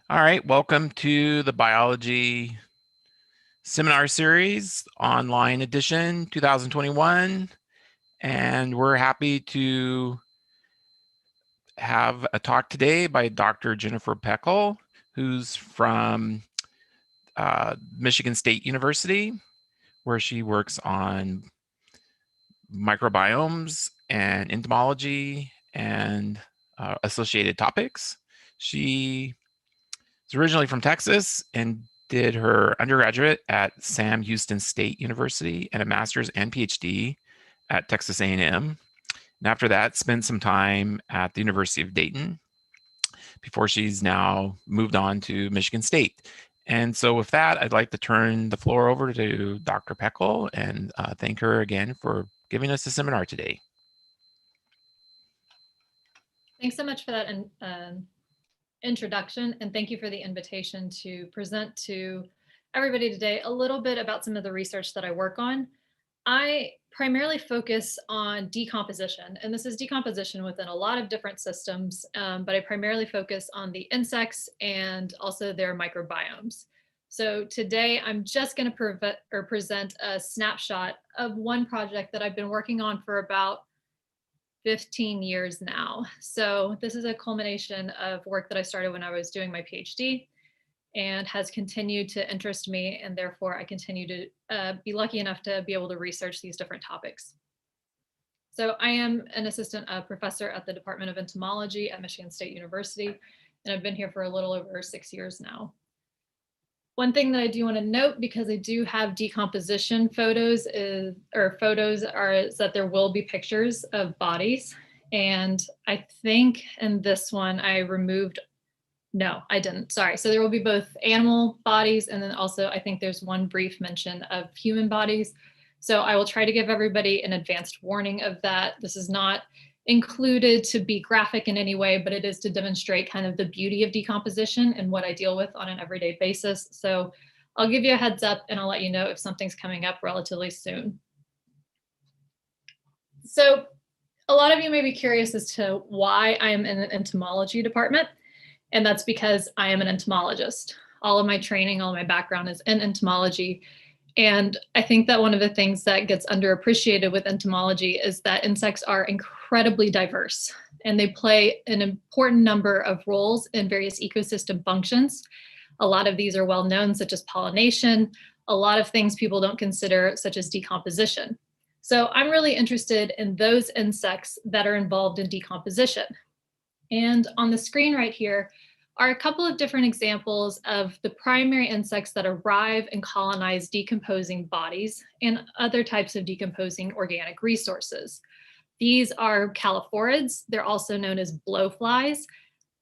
All right, welcome to the biology seminar series, online edition 2021. And we're happy to have a talk today by Dr. Jennifer Pechal, who's from Michigan State University, where she works on microbiomes and entomology and associated topics. She is originally from Texas and did her undergraduate at Sam Houston State University and a master's and PhD at Texas A&M. And after that, spent some time at the University of Dayton before she's now moved on to Michigan State. And so with that, I'd like to turn the floor over to Dr. Pechal and thank her again for giving us the seminar today. Thanks so much for that introduction, and thank you for the invitation to present to everybody today a little bit about some of the research that I work on. I primarily focus on decomposition, and this is decomposition within a lot of different systems, but I primarily focus on the insects and also their microbiomes. So today I'm just going to present a snapshot of one project that I've been working on for about 15 years now. So this is a culmination of work that I started when I was doing my PhD and has continued to interest me, and therefore I continue to be lucky enough to be able to research these different topics. So I am an assistant professor at the Department of Entomology at Michigan State University, and I've been here for a little over 6 years now. One thing that I do want to note, because I do have decomposition photos, is that there will be pictures of bodies. And I think in this one I removed, no, I didn't, sorry. So there will be both animal bodies, and then also I think there's one brief mention of human bodies. So I will try to give everybody an advanced warning of that. This is not included to be graphic in any way, but it is to demonstrate kind of the beauty of decomposition and what I deal with on an everyday basis. So I'll give you a heads up and I'll let you know if something's coming up relatively soon. So a lot of you may be curious as to why I am in an entomology department, and that's because I am an entomologist. All of my training, all of my background is in entomology. And I think that one of the things that gets underappreciated with entomology is that insects are incredibly diverse, and they play an important number of roles in various ecosystem functions. A lot of these are well known, such as pollination, a lot of things people don't consider, such as decomposition. So I'm really interested in those insects that are involved in decomposition. And on the screen right here are a couple of different examples of the primary insects that arrive and colonize decomposing bodies and other types of decomposing organic resources. These are calophorids. They're also known as blowflies.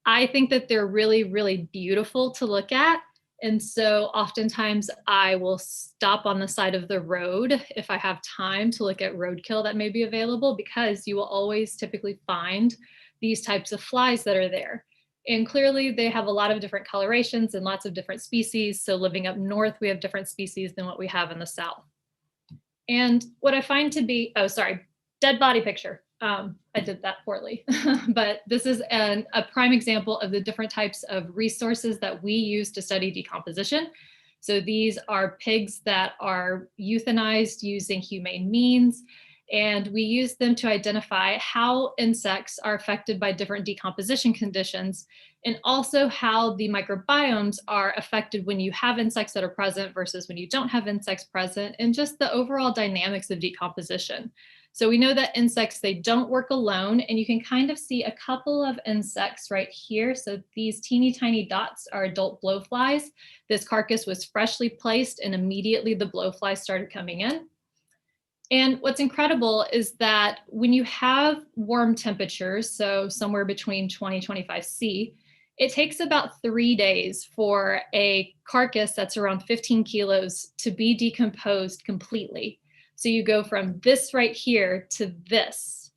I think that they're really, really beautiful to look at. And so oftentimes I will stop on the side of the road if I have time to look at roadkill that may be available, because you will always typically find these types of flies that are there. And clearly they have a lot of different colorations and lots of different species. So living up north, we have different species than what we have in the south. And what I find to be, oh, sorry, dead body picture. I did that poorly, but this is a prime example of the different types of resources that we use to study decomposition. So these are pigs that are euthanized using humane means, and we use them to identify how insects are affected by different decomposition conditions, and also how the microbiomes are affected when you have insects that are present versus when you don't have insects present, and just the overall dynamics of decomposition. So we know that insects, they don't work alone, and you can kind of see a couple of insects right here. So these teeny tiny dots are adult blowflies. This carcass was freshly placed and immediately the blowflies started coming in. And what's incredible is that when you have warm temperatures, so somewhere between 20 and 25 C, it takes about 3 days for a carcass that's around 15 kilos to be decomposed completely. So you go from this right here to this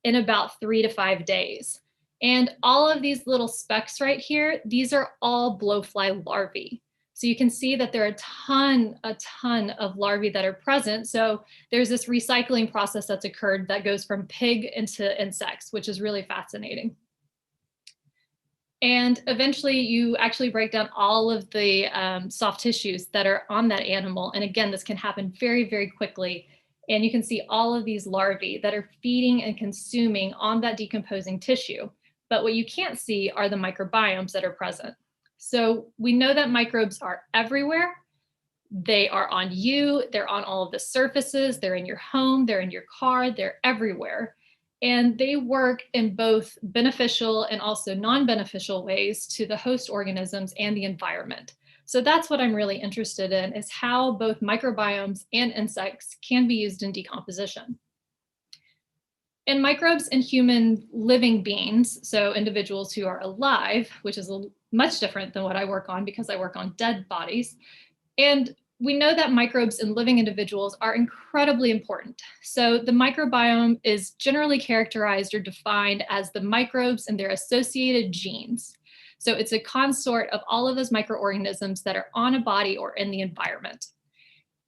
in about 3 to 5 days. And all of these little specks right here, these are all blowfly larvae. So you can see that there are a ton of larvae that are present. So there's this recycling process that's occurred that goes from pig into insects, which is really fascinating. And eventually you actually break down all of the soft tissues that are on that animal. And again, this can happen very, very quickly. And you can see all of these larvae that are feeding and consuming on that decomposing tissue. But what you can't see are the microbiomes that are present. So we know that microbes are everywhere. They are on you, they're on all of the surfaces, they're in your home, they're in your car, they're everywhere. And they work in both beneficial and also non-beneficial ways to the host organisms and the environment. So that's what I'm really interested in, is how both microbiomes and insects can be used in decomposition. And microbes in human living beings, so individuals who are alive, which is much different than what I work on because I work on dead bodies. And we know that microbes in living individuals are incredibly important. So the microbiome is generally characterized or defined as the microbes and their associated genes. So it's a consort of all of those microorganisms that are on a body or in the environment.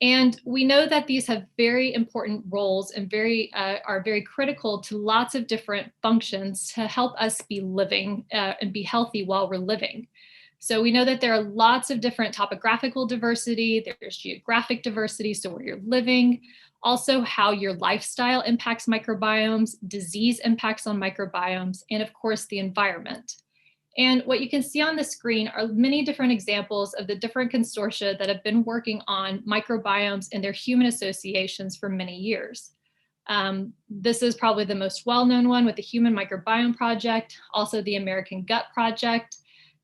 And we know that these have very important roles and are very critical to lots of different functions to help us be living and be healthy while we're living. So we know that there are lots of different topographical diversity, there's geographic diversity, so where you're living, also how your lifestyle impacts microbiomes, disease impacts on microbiomes, and of course the environment. And what you can see on the screen are many different examples of the different consortia that have been working on microbiomes and their human associations for many years. This is probably the most well-known one with the Human Microbiome Project, also the American Gut Project.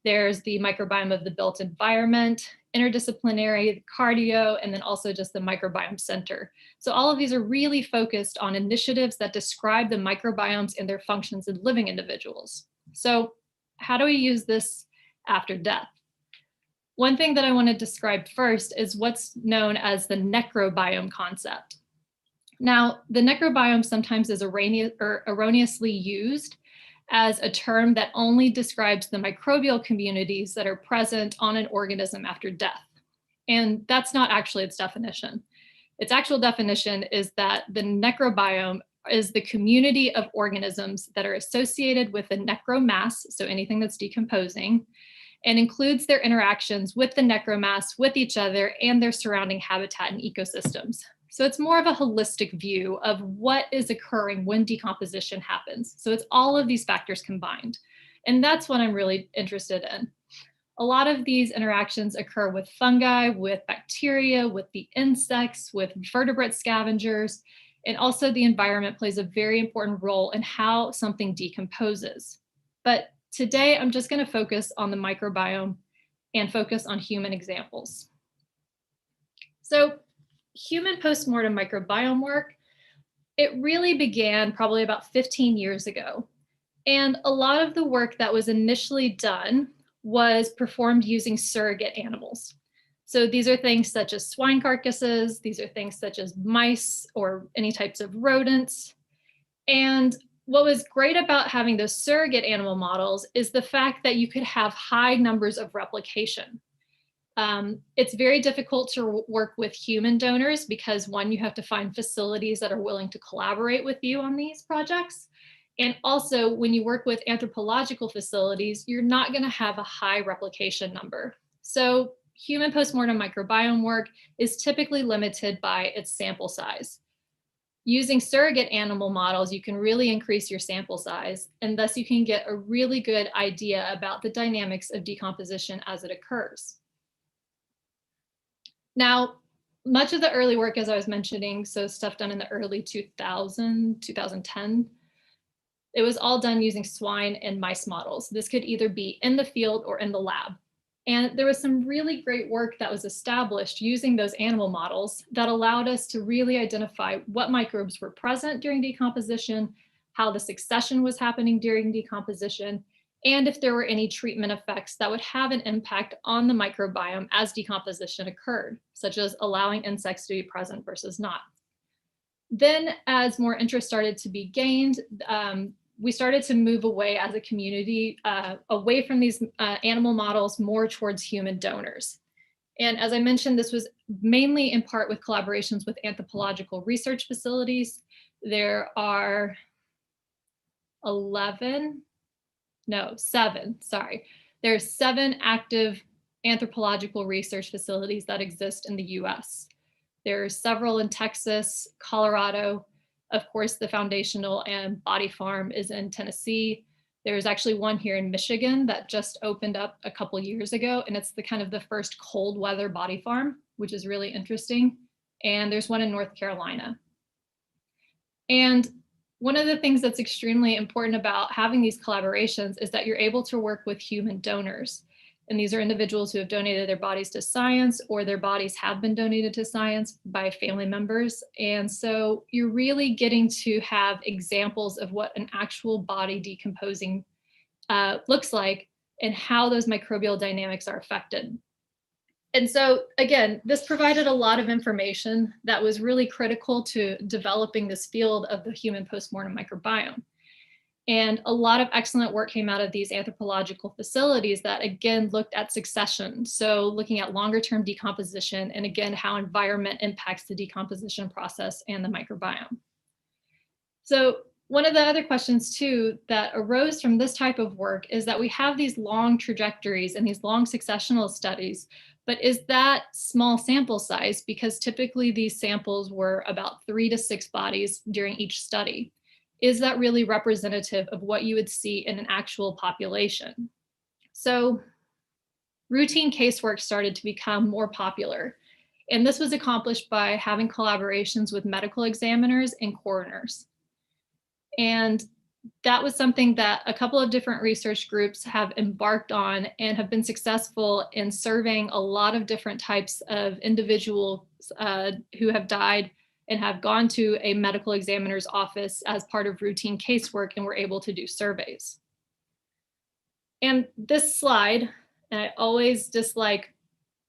There's the microbiome of the built environment, interdisciplinary, cardio, and then also just the microbiome center. So all of these are really focused on initiatives that describe the microbiomes and their functions in living individuals. So how do we use this after death? One thing that I want to describe first is what's known as the necrobiome concept. Now, the necrobiome sometimes is erroneously used as a term that only describes the microbial communities that are present on an organism after death. And that's not actually its definition. Its actual definition is that the necrobiome is the community of organisms that are associated with the necromass, so anything that's decomposing, and includes their interactions with the necromass, with each other, and their surrounding habitat and ecosystems. So it's more of a holistic view of what is occurring when decomposition happens. So it's all of these factors combined. And that's what I'm really interested in. A lot of these interactions occur with fungi, with bacteria, with the insects, with vertebrate scavengers, and also the environment plays a very important role in how something decomposes. But today I'm just going to focus on the microbiome and focus on human examples. So human postmortem microbiome work, it really began probably about 15 years ago. And a lot of the work that was initially done was performed using surrogate animals. So these are things such as swine carcasses, these are things such as mice or any types of rodents. And what was great about having those surrogate animal models is the fact that you could have high numbers of replication. It's very difficult to work with human donors because one, you have to find facilities that are willing to collaborate with you on these projects. And also when you work with anthropological facilities, you're not going to have a high replication number. So human postmortem microbiome work is typically limited by its sample size. Using surrogate animal models, you can really increase your sample size, and thus you can get a really good idea about the dynamics of decomposition as it occurs. Now, much of the early work, as I was mentioning, so stuff done in the early 2010, it was all done using swine and mice models. This could either be in the field or in the lab. And there was some really great work that was established using those animal models that allowed us to really identify what microbes were present during decomposition, how the succession was happening during decomposition, and if there were any treatment effects that would have an impact on the microbiome as decomposition occurred, such as allowing insects to be present versus not. Then as more interest started to be gained, we started to move away as a community, away from these animal models, more towards human donors. And as I mentioned, this was mainly in part with collaborations with anthropological research facilities. There are 11 no, 7, sorry. There are 7 active anthropological research facilities that exist in the US. There are several in Texas, Colorado. Of course, the foundational and body farm is in Tennessee. There's actually one here in Michigan that just opened up a couple years ago, and it's the kind of the first cold weather body farm, which is really interesting. And there's one in North Carolina. And one of the things that's extremely important about having these collaborations is that you're able to work with human donors. And these are individuals who have donated their bodies to science, or their bodies have been donated to science by family members. And so you're really getting to have examples of what an actual body decomposing looks like and how those microbial dynamics are affected. And so again, this provided a lot of information that was really critical to developing this field of the human postmortem microbiome. And a lot of excellent work came out of these anthropological facilities that again looked at succession. So looking at longer term decomposition, and again, how environment impacts the decomposition process and the microbiome. So one of the other questions too that arose from this type of work is that we have these long trajectories and these long successional studies, but is that small sample size? Because typically these samples were about 3 to 6 bodies during each study. Is that really representative of what you would see in an actual population? So routine casework started to become more popular. And this was accomplished by having collaborations with medical examiners and coroners. And that was something that a couple of different research groups have embarked on and have been successful in surveying a lot of different types of individuals who have died and have gone to a medical examiner's office as part of routine casework and were able to do surveys. And this slide, and I always dislike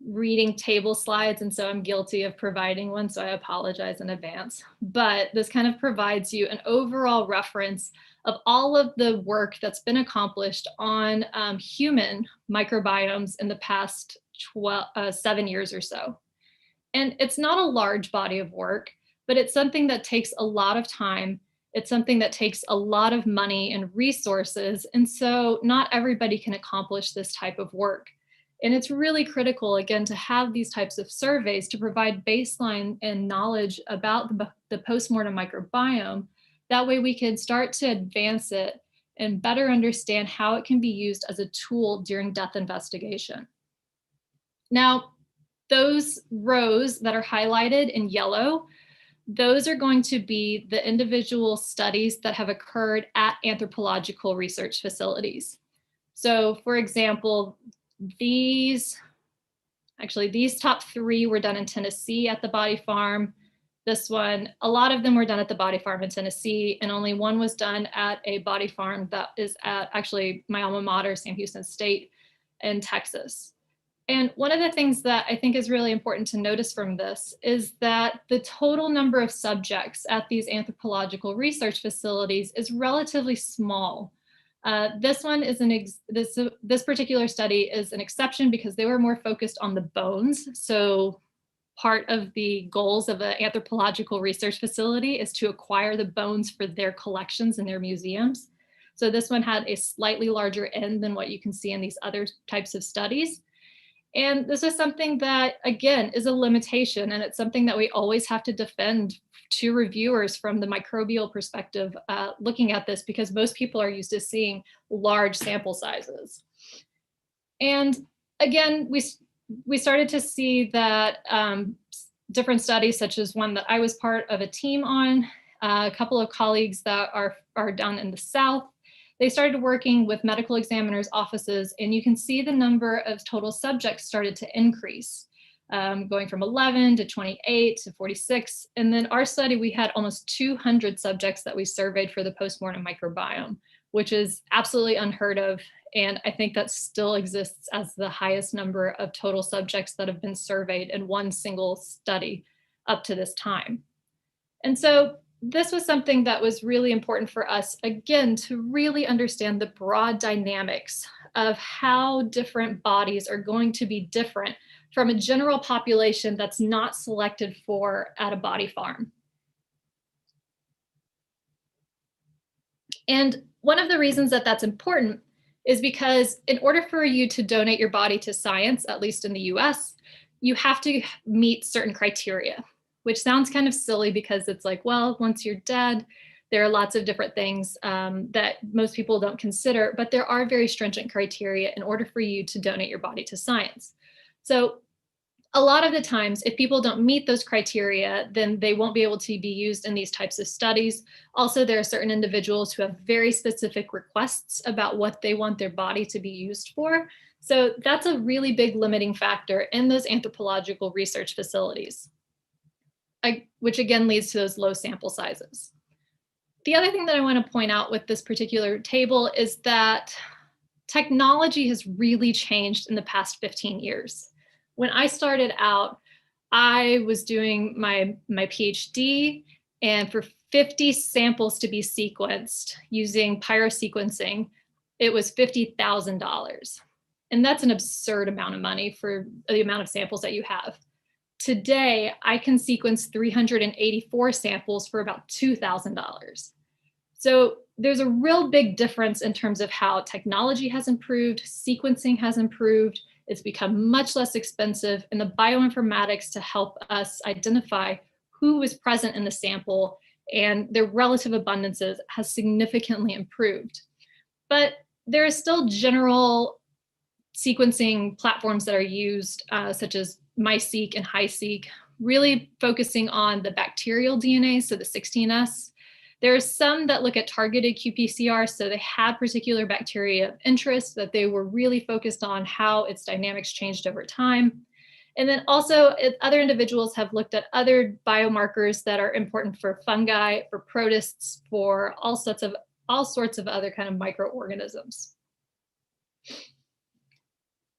reading table slides, and so I'm guilty of providing one, so I apologize in advance. But this kind of provides you an overall reference of all of the work that's been accomplished on human microbiomes in the past 7 years or so. And it's not a large body of work, but it's something that takes a lot of time. It's something that takes a lot of money and resources. And so not everybody can accomplish this type of work. And it's really critical, again, to have these types of surveys to provide baseline and knowledge about the postmortem microbiome. That way we can start to advance it and better understand how it can be used as a tool during death investigation. Now, those rows that are highlighted in yellow, those are going to be the individual studies that have occurred at anthropological research facilities. So for example, these top 3 were done in Tennessee at the body farm. This one, a lot of them were done at the body farm in Tennessee, and only one was done at a body farm that is at actually my alma mater, Sam Houston State in Texas. And one of the things that I think is really important to notice from this is that the total number of subjects at these anthropological research facilities is relatively small. This one is this particular study is an exception because they were more focused on the bones. So part of the goals of an anthropological research facility is to acquire the bones for their collections in their museums. So this one had a slightly larger N than what you can see in these other types of studies. And this is something that, again, is a limitation, and it's something that we always have to defend to reviewers from the microbial perspective looking at this, because most people are used to seeing large sample sizes. And again, we started to see that different studies, such as one that I was part of a team on, a couple of colleagues that are down in the South, they started working with medical examiners' offices, and you can see the number of total subjects started to increase, going from 11 to 28 to 46. And then our study, we had almost 200 subjects that we surveyed for the postmortem microbiome, which is absolutely unheard of. And I think that still exists as the highest number of total subjects that have been surveyed in one single study up to this time. And so this was something that was really important for us, again, to really understand the broad dynamics of how different bodies are going to be different from a general population that's not selected for at a body farm. And one of the reasons that that's important is because in order for you to donate your body to science, at least in the US, you have to meet certain criteria, which sounds kind of silly because it's like, well, once you're dead, there are lots of different things that most people don't consider, but there are very stringent criteria in order for you to donate your body to science. So a lot of the times, if people don't meet those criteria, then they won't be able to be used in these types of studies. Also, there are certain individuals who have very specific requests about what they want their body to be used for. So that's a really big limiting factor in those anthropological research facilities, which again leads to those low sample sizes. The other thing that I want to point out with this particular table is that technology has really changed in the past 15 years. When I started out, I was doing my PhD, and for 50 samples to be sequenced using pyrosequencing, it was $50,000. And that's an absurd amount of money for the amount of samples that you have. Today, I can sequence 384 samples for about $2,000. So there's a real big difference in terms of how technology has improved, sequencing has improved, it's become much less expensive, and the bioinformatics to help us identify who was present in the sample and their relative abundances has significantly improved. But there are still general sequencing platforms that are used, such as MiSeq and HiSeq, really focusing on the bacterial DNA, so the 16S. There are some that look at targeted qPCR, so they had particular bacteria of interest that they were really focused on how its dynamics changed over time. And then also other individuals have looked at other biomarkers that are important for fungi, for protists, for all sorts of other kind of microorganisms.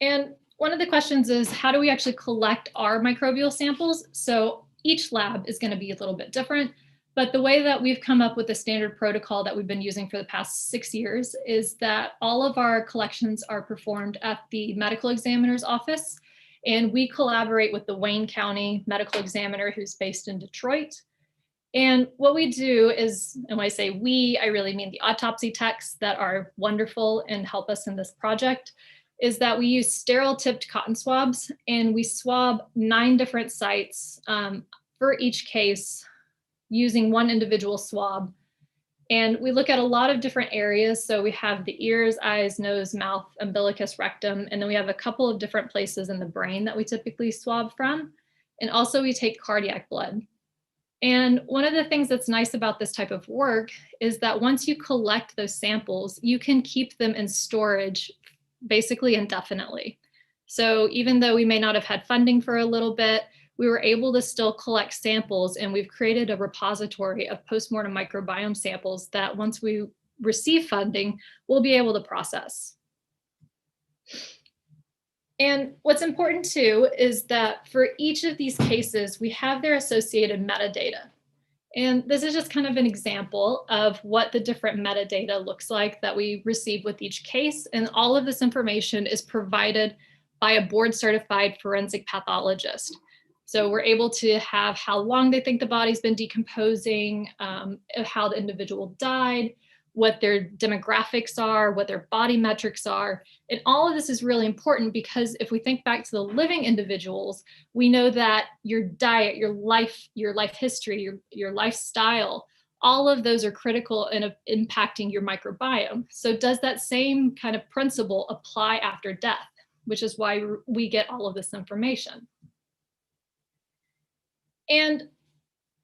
And one of the questions is, how do we actually collect our microbial samples? So each lab is going to be a little bit different. But the way that we've come up with a standard protocol that we've been using for the past 6 years is that all of our collections are performed at the medical examiner's office. And we collaborate with the Wayne County medical examiner who's based in Detroit. And what we do is, and when I say we, I really mean the autopsy techs that are wonderful and help us in this project, is that we use sterile tipped cotton swabs, and we swab 9 different sites for each case using one individual swab. And we look at a lot of different areas. So we have the ears, eyes, nose, mouth, umbilicus, rectum, and then we have a couple of different places in the brain that we typically swab from. And also we take cardiac blood. And one of the things that's nice about this type of work is that once you collect those samples, you can keep them in storage basically indefinitely. So even though we may not have had funding for a little bit, we were able to still collect samples, and we've created a repository of postmortem microbiome samples that once we receive funding, we'll be able to process. And what's important too is that for each of these cases, we have their associated metadata. And this is just kind of an example of what the different metadata looks like that we receive with each case. And all of this information is provided by a board certified forensic pathologist. So we're able to have how long they think the body's been decomposing, how the individual died, what their demographics are, what their body metrics are. And all of this is really important because if we think back to the living individuals, we know that your diet, your life history, your lifestyle, all of those are critical in impacting your microbiome. So does that same kind of principle apply after death, which is why we get all of this information. And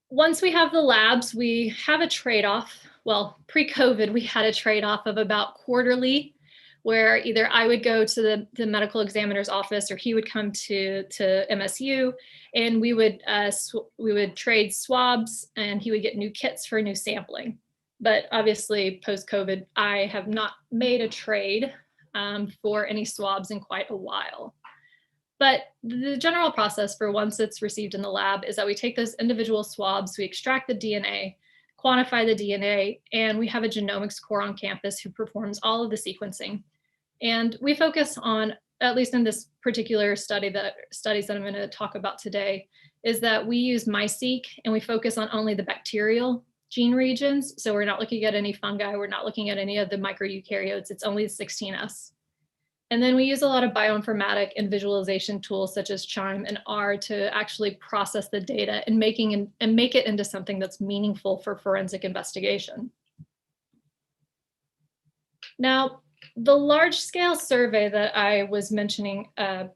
once we have the labs, we have a trade-off. Well, pre-COVID, we had a trade-off of about quarterly, where either I would go to the medical examiner's office or he would come to MSU, and we would trade swabs, and he would get new kits for new sampling. But obviously, post-COVID, I have not made a trade for any swabs in quite a while. But the general process for once it's received in the lab is that we take those individual swabs, we extract the DNA, quantify the DNA, and we have a genomics core on campus who performs all of the sequencing. And we focus on, at least in this particular studies that I'm going to talk about today, is that we use MiSeq and we focus on only the bacterial gene regions. So we're not looking at any fungi. We're not looking at any of the microeukaryotes. It's only 16S. And then we use a lot of bioinformatic and visualization tools such as Chime and R to actually process the data and make it into something that's meaningful for forensic investigation. Now, the large-scale survey that I was mentioning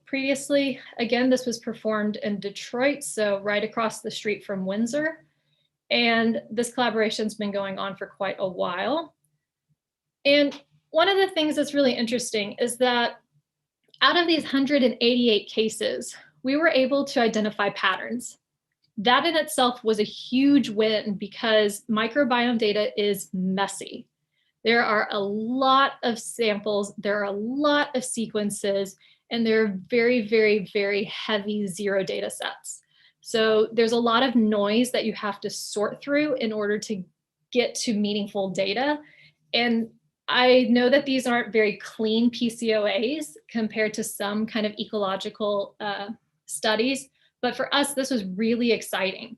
previously, again, this was performed in Detroit, so right across the street from Windsor. And this collaboration's been going on for quite a while. And one of the things that's really interesting is that out of these 188 cases, we were able to identify patterns. That in itself was a huge win because microbiome data is messy. There are a lot of samples, there are a lot of sequences, and there are very, very, very heavy zero data sets. So there's a lot of noise that you have to sort through in order to get to meaningful data. And I know that these aren't very clean PCOAs compared to some kind of ecological studies, but for us, this was really exciting.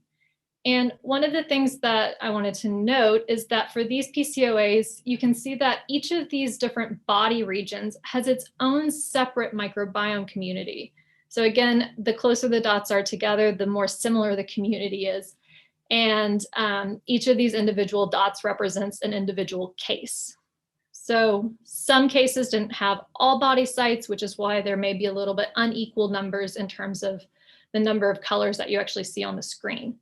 And one of the things that I wanted to note is that for these PCOAs, you can see that each of these different body regions has its own separate microbiome community. So again, the closer the dots are together, the more similar the community is. And each of these individual dots represents an individual case. So some cases didn't have all body sites, which is why there may be a little bit unequal numbers in terms of the number of colors that you actually see on the screen.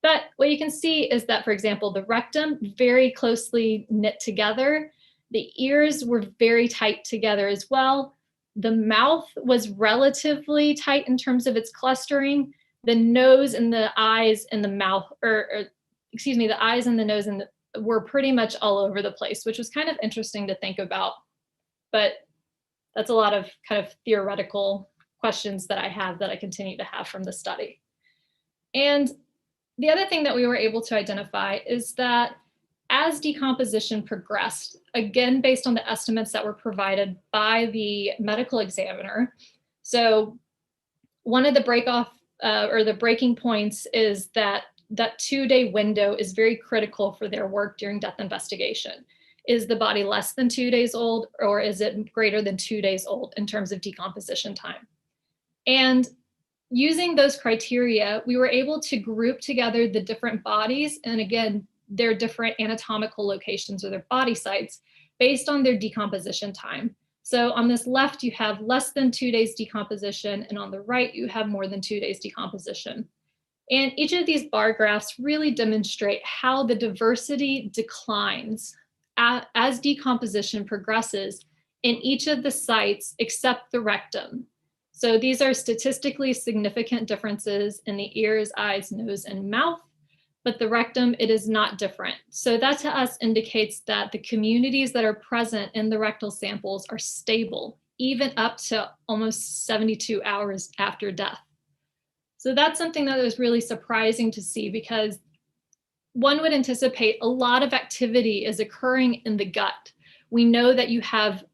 But what you can see is that, for example, the rectum very closely knit together. The ears were very tight together as well. The mouth was relatively tight in terms of its clustering. The nose and the eyes and the mouth, excuse me, the eyes and the nose and were pretty much all over the place, which was kind of interesting to think about. But that's a lot of kind of theoretical questions that I have that I continue to have from the study. And the other thing that we were able to identify is that as decomposition progressed, again, based on the estimates that were provided by the medical examiner, so one of the the breaking points is that 2-day window is very critical for their work during death investigation. Is the body less than 2 days old, or is it greater than 2 days old in terms of decomposition time? And using those criteria, we were able to group together the different bodies, and again, their different anatomical locations or their body sites based on their decomposition time. So on this left, you have less than 2 days decomposition, and on the right, you have more than 2 days decomposition. And each of these bar graphs really demonstrate how the diversity declines as decomposition progresses in each of the sites except the rectum. So these are statistically significant differences in the ears, eyes, nose, and mouth, but the rectum, it is not different. So that to us indicates that the communities that are present in the rectal samples are stable, even up to almost 72 hours after death. So that's something that was really surprising to see, because one would anticipate a lot of activity is occurring in the gut. We know that you have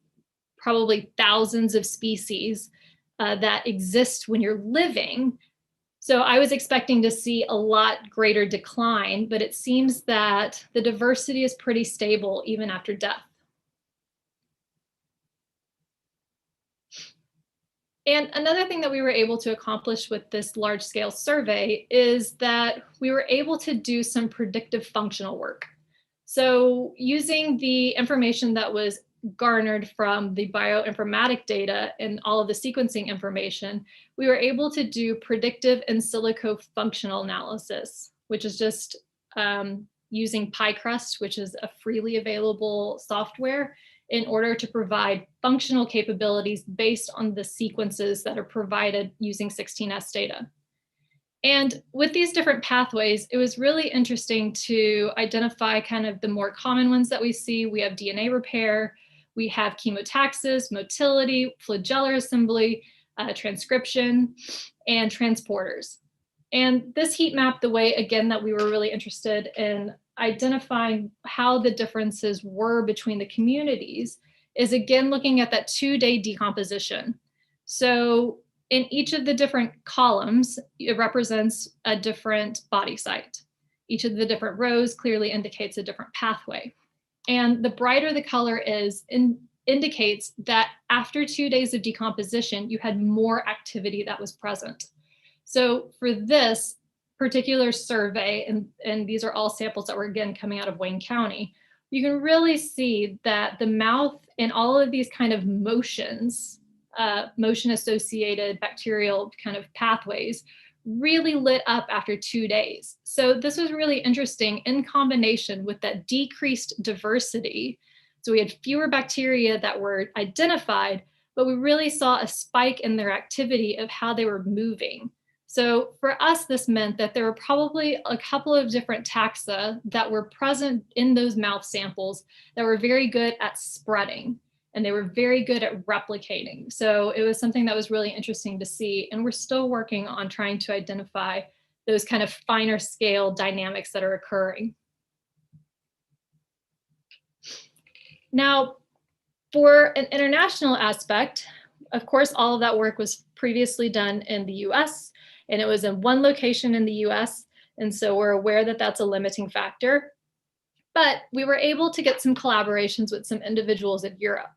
probably thousands of species that exist when you're living. So I was expecting to see a lot greater decline, but it seems that the diversity is pretty stable even after death. And another thing that we were able to accomplish with this large-scale survey is that we were able to do some predictive functional work. So using the information that was garnered from the bioinformatic data and all of the sequencing information, we were able to do predictive in silico functional analysis, which is just using PyCrust, which is a freely available software, in order to provide functional capabilities based on the sequences that are provided using 16S data. And with these different pathways, it was really interesting to identify kind of the more common ones that we see. We have DNA repair, we have chemotaxis, motility, flagellar assembly, transcription, and transporters. And this heat map, the way, again, that we were really interested in identifying how the differences were between the communities is, again, looking at that 2-day decomposition. So in each of the different columns, it represents a different body site. Each of the different rows clearly indicates a different pathway. And the brighter the color is, indicates that after 2 days of decomposition, you had more activity that was present. So for this particular survey, and these are all samples that were again coming out of Wayne County, you can really see that the mouth and all of these kind of motions, motion-associated bacterial kind of pathways, really lit up after 2 days. So this was really interesting in combination with that decreased diversity. So we had fewer bacteria that were identified, but we really saw a spike in their activity of how they were moving. So for us, this meant that there were probably a couple of different taxa that were present in those mouth samples that were very good at spreading, and they were very good at replicating. So it was something that was really interesting to see, and we're still working on trying to identify those kind of finer scale dynamics that are occurring. Now, for an international aspect, of course, all of that work was previously done in the US, and it was in one location in the US. And so we're aware that that's a limiting factor. But we were able to get some collaborations with some individuals in Europe,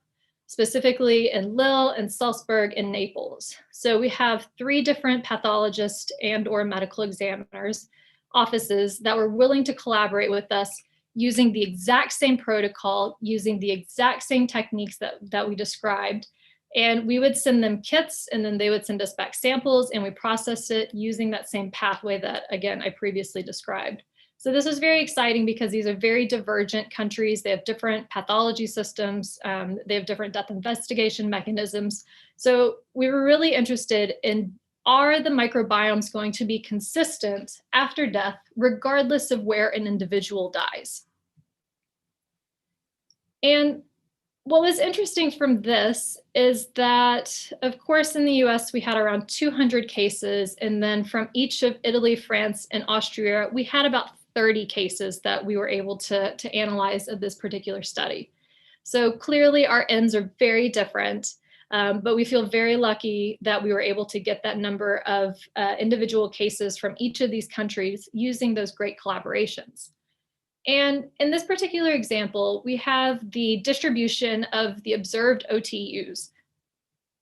specifically in Lille and Salzburg and Naples. So we have 3 different pathologists and or medical examiners offices that were willing to collaborate with us using the exact same protocol, using the exact same techniques that we described. And we would send them kits, and then they would send us back samples, and we process it using that same pathway that, again, I previously described. So this is very exciting because these are very divergent countries. They have different pathology systems. They have different death investigation mechanisms. So we were really interested in, are the microbiomes going to be consistent after death, regardless of where an individual dies? And what was interesting from this is that, of course, in the US, we had around 200 cases. And then from each of Italy, France, and Austria, we had about 30 cases that we were able to analyze of this particular study. So clearly our ends are very different, but we feel very lucky that we were able to get that number of individual cases from each of these countries using those great collaborations. And in this particular example, we have the distribution of the observed OTUs.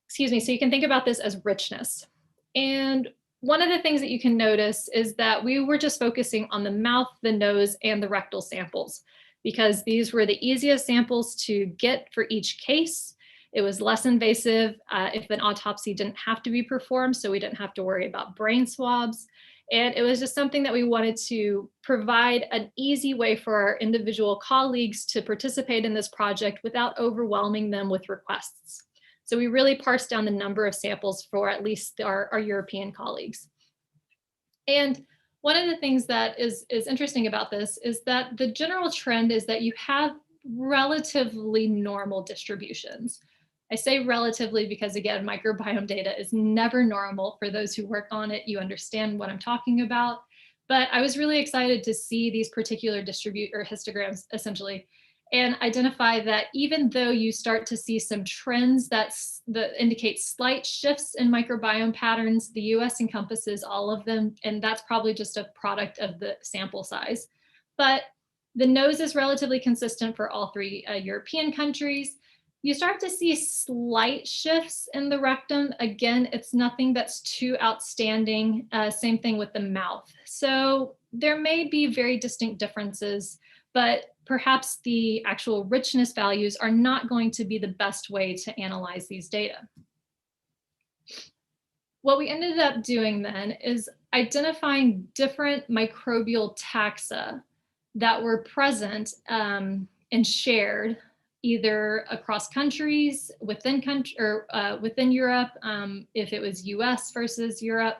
Excuse me, so you can think about this as richness. And one of the things that you can notice is that we were just focusing on the mouth, the nose, and the rectal samples, because these were the easiest samples to get for each case. It was less invasive if an autopsy didn't have to be performed, so we didn't have to worry about brain swabs. And it was just something that we wanted to provide an easy way for our individual colleagues to participate in this project without overwhelming them with requests. So we really parsed down the number of samples for at least our European colleagues. And one of the things that is interesting about this is that the general trend is that you have relatively normal distributions. I say relatively because, again, microbiome data is never normal. For those who work on it, you understand what I'm talking about. But I was really excited to see these particular histograms, essentially, and identify that even though you start to see some trends that indicate slight shifts in microbiome patterns, the US encompasses all of them, and that's probably just a product of the sample size. But the nose is relatively consistent for all 3 European countries. You start to see slight shifts in the rectum. Again, it's nothing that's too outstanding. Same thing with the mouth. So there may be very distinct differences, but perhaps the actual richness values are not going to be the best way to analyze these data. What we ended up doing then is identifying different microbial taxa that were present and shared either across countries, within Europe, if it was US versus Europe.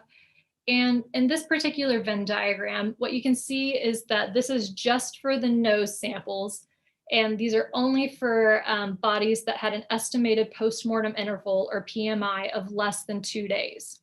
And in this particular Venn diagram, what you can see is that this is just for the nose samples. And these are only for bodies that had an estimated postmortem interval, or PMI, of less than 2 days.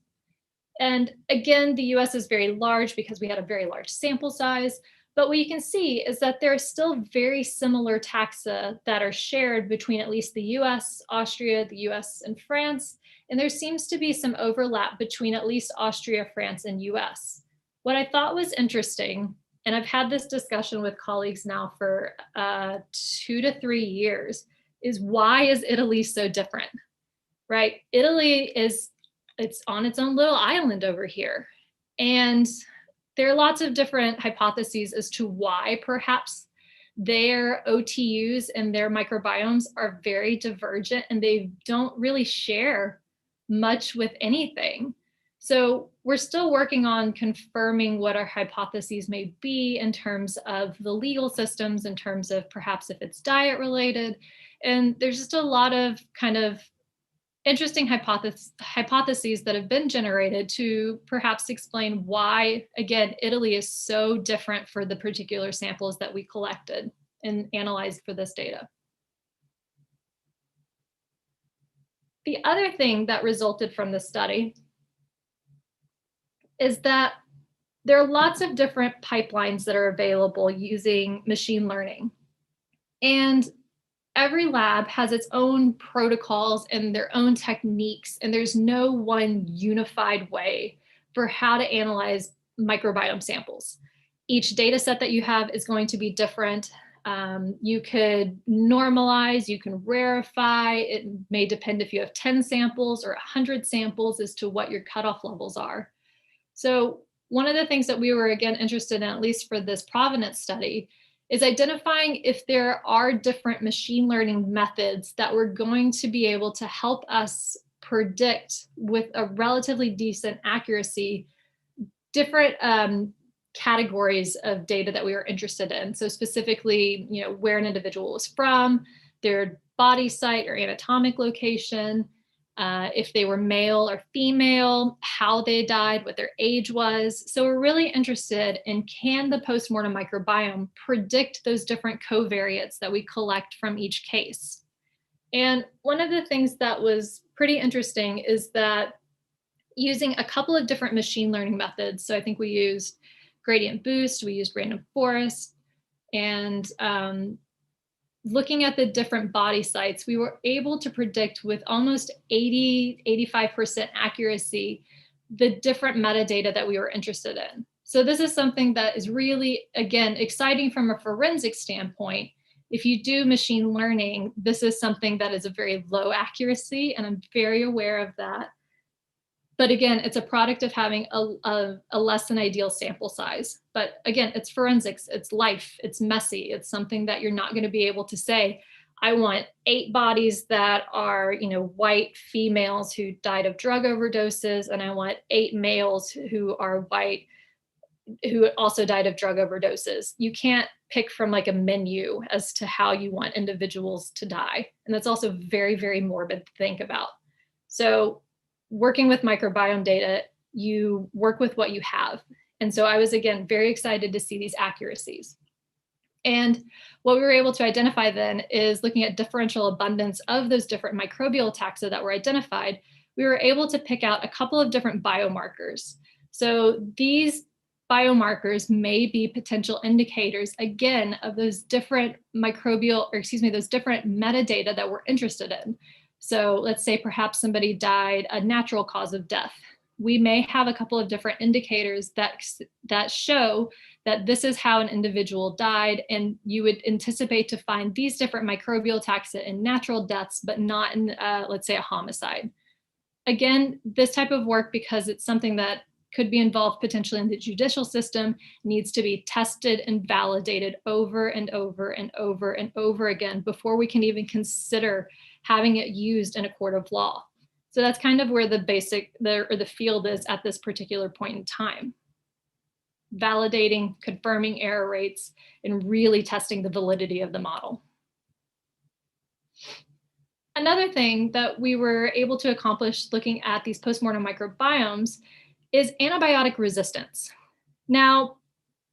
And again, the US is very large because we had a very large sample size. But what you can see is that there are still very similar taxa that are shared between at least the US, Austria, the US, and France. And there seems to be some overlap between at least Austria, France, and US. What I thought was interesting, and I've had this discussion with colleagues now for 2 to 3 years, is why is Italy so different, right? Italy it's on its own little island over here. And there are lots of different hypotheses as to why perhaps their OTUs and their microbiomes are very divergent and they don't really share much with anything. So we're still working on confirming what our hypotheses may be in terms of the legal systems, in terms of perhaps if it's diet related. And there's just a lot of kind of interesting hypotheses that have been generated to perhaps explain why, again, Italy is so different for the particular samples that we collected and analyzed for this data. The other thing that resulted from the study is that there are lots of different pipelines that are available using machine learning. And every lab has its own protocols and their own techniques, and there's no one unified way for how to analyze microbiome samples. Each data set that you have is going to be different. You could normalize, you can rarefy. It may depend if you have 10 samples or 100 samples as to what your cutoff levels are. So one of the things that we were, again, interested in, at least for this provenance study, is identifying if there are different machine learning methods that were going to be able to help us predict with a relatively decent accuracy different categories of data that we were interested in. So specifically, where an individual was from, their body site or anatomic location, if they were male or female, how they died, what their age was. So we're really interested in, can the postmortem microbiome predict those different covariates that we collect from each case? And one of the things that was pretty interesting is that using a couple of different machine learning methods, so I think we used gradient boost, we used random forest, and looking at the different body sites, we were able to predict with almost 85% accuracy the different metadata that we were interested in. So this is something that is really, again, exciting from a forensic standpoint. If you do machine learning, this is something that is a very low accuracy, and I'm very aware of that. But again, it's a product of having a less than ideal sample size. But again, it's forensics, it's life, it's messy. It's something that you're not going to be able to say, I want 8 bodies that are, white females who died of drug overdoses, and I want 8 males who are white who also died of drug overdoses. You can't pick from like a menu as to how you want individuals to die. And that's also very, very morbid to think about. So working with microbiome data, you work with what you have. And so I was, again, very excited to see these accuracies. And what we were able to identify then is, looking at differential abundance of those different microbial taxa that were identified, we were able to pick out a couple of different biomarkers. So these biomarkers may be potential indicators, again, of those different those different metadata that we're interested in. So let's say perhaps somebody died a natural cause of death. We may have a couple of different indicators that show that this is how an individual died, and you would anticipate to find these different microbial taxa in natural deaths, but not in, let's say, a homicide. Again, this type of work, because it's something that could be involved potentially in the judicial system, needs to be tested and validated over and over and over and over again before we can even consider having it used in a court of law. So that's kind of where the field is at this particular point in time. Validating, confirming error rates, and really testing the validity of the model. Another thing that we were able to accomplish looking at these postmortem microbiomes is antibiotic resistance. Now,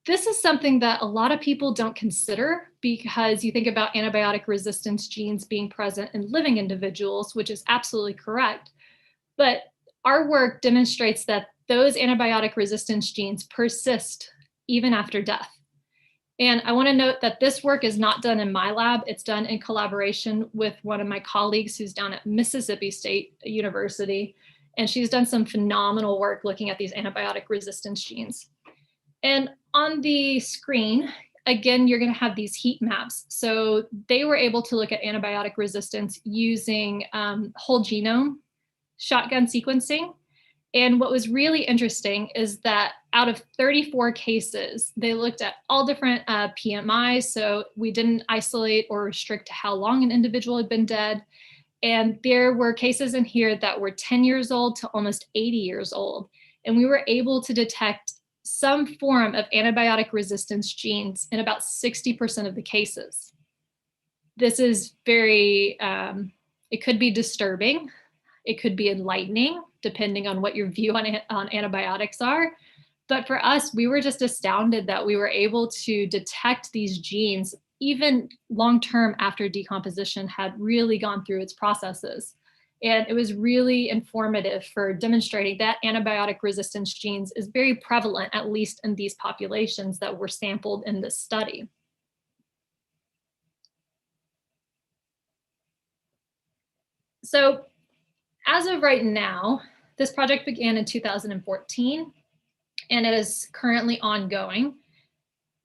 this is something that a lot of people don't consider, because you think about antibiotic resistance genes being present in living individuals, which is absolutely correct. But our work demonstrates that those antibiotic resistance genes persist even after death. And I want to note that this work is not done in my lab. It's done in collaboration with one of my colleagues who's down at Mississippi State University. And she's done some phenomenal work looking at these antibiotic resistance genes. And on the screen, again, you're going to have these heat maps. So they were able to look at antibiotic resistance using whole genome shotgun sequencing. And what was really interesting is that out of 34 cases, they looked at all different PMIs. So we didn't isolate or restrict how long an individual had been dead. And there were cases in here that were 10 years old to almost 80 years old. And we were able to detect some form of antibiotic resistance genes in about 60% of the cases. This is very, it could be disturbing. It could be enlightening, depending on what your view on antibiotics are. But for us, we were just astounded that we were able to detect these genes even long-term after decomposition had really gone through its processes. And it was really informative for demonstrating that antibiotic resistance genes is very prevalent, at least in these populations that were sampled in this study. So as of right now, this project began in 2014, and it is currently ongoing.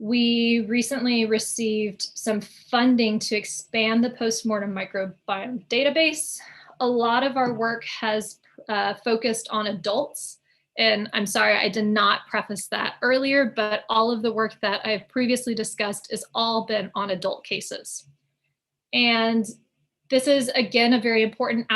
We recently received some funding to expand the postmortem microbiome database. A lot of our work has focused on adults. And I'm sorry, I did not preface that earlier, but all of the work that I've previously discussed has all been on adult cases. And this is, again, a very important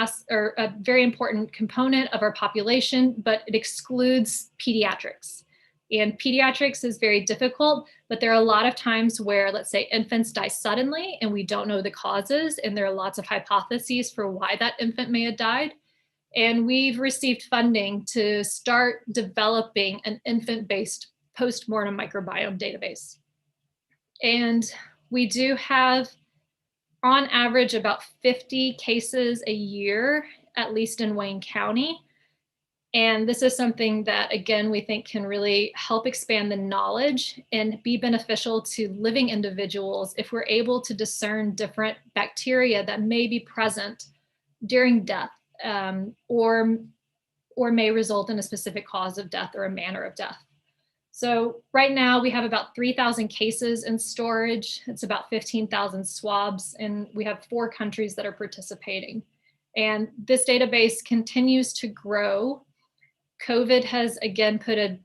component of our population, but it excludes pediatrics. And pediatrics is very difficult, but there are a lot of times where, let's say, infants die suddenly and we don't know the causes, and there are lots of hypotheses for why that infant may have died. And we've received funding to start developing an infant-based postmortem microbiome database. And we do have, on average, about 50 cases a year, at least in Wayne County. And this is something that, again, we think can really help expand the knowledge and be beneficial to living individuals if we're able to discern different bacteria that may be present during death, or may result in a specific cause of death or a manner of death. So right now we have about 3,000 cases in storage. It's about 15,000 swabs, and we have 4 countries that are participating. And this database continues to grow. COVID has, again, put a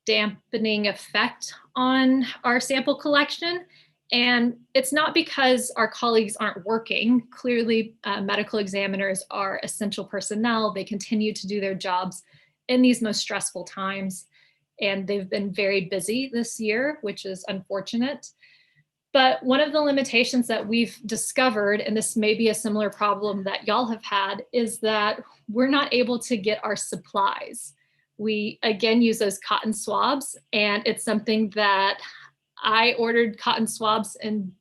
dampening effect on our sample collection. And it's not because our colleagues aren't working. Clearly, medical examiners are essential personnel. They continue to do their jobs in these most stressful times. And they've been very busy this year, which is unfortunate. But one of the limitations that we've discovered, and this may be a similar problem that y'all have had, is that we're not able to get our supplies. We, again, use those cotton swabs, and it's something that I ordered cotton swabs in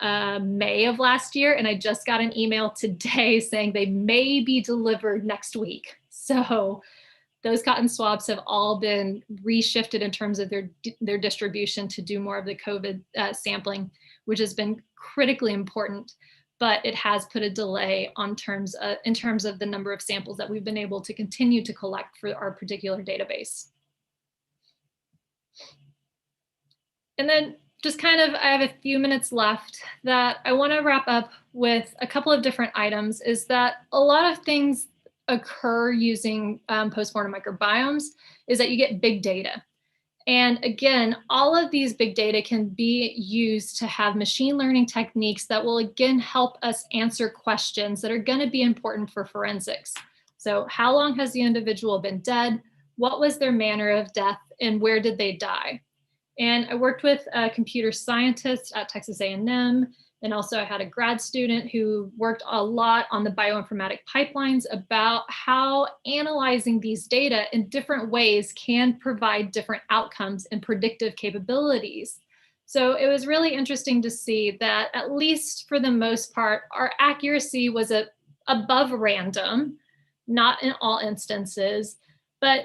May of last year, and I just got an email today saying they may be delivered next week. So those cotton swabs have all been reshifted in terms of their distribution to do more of the COVID sampling, which has been critically important, but it has put a delay in terms of the number of samples that we've been able to continue to collect for our particular database. And then just kind of, I have a few minutes left that I want to wrap up with a couple of different items. Is that a lot of things occur using postmortem microbiomes is that you get big data. And again, all of these big data can be used to have machine learning techniques that will, again, help us answer questions that are going to be important for forensics. So how long has the individual been dead? What was their manner of death? And where did they die? And I worked with a computer scientist at Texas A&M. And also I had a grad student who worked a lot on the bioinformatic pipelines about how analyzing these data in different ways can provide different outcomes and predictive capabilities. So it was really interesting to see that, at least for the most part, our accuracy was above random, not in all instances, but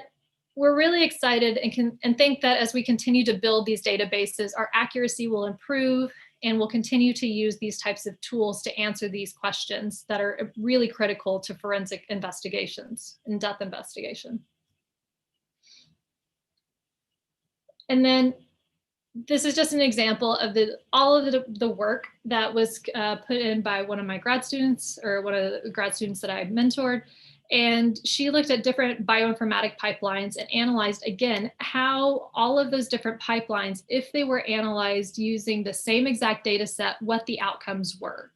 we're really excited and think that as we continue to build these databases, our accuracy will improve, and we'll continue to use these types of tools to answer these questions that are really critical to forensic investigations and death investigation. And then this is just an example of all of the work that was put in by one of my grad students, or one of the grad students that I mentored. And she looked at different bioinformatic pipelines and analyzed, again, how all of those different pipelines, if they were analyzed using the same exact data set, what the outcomes were.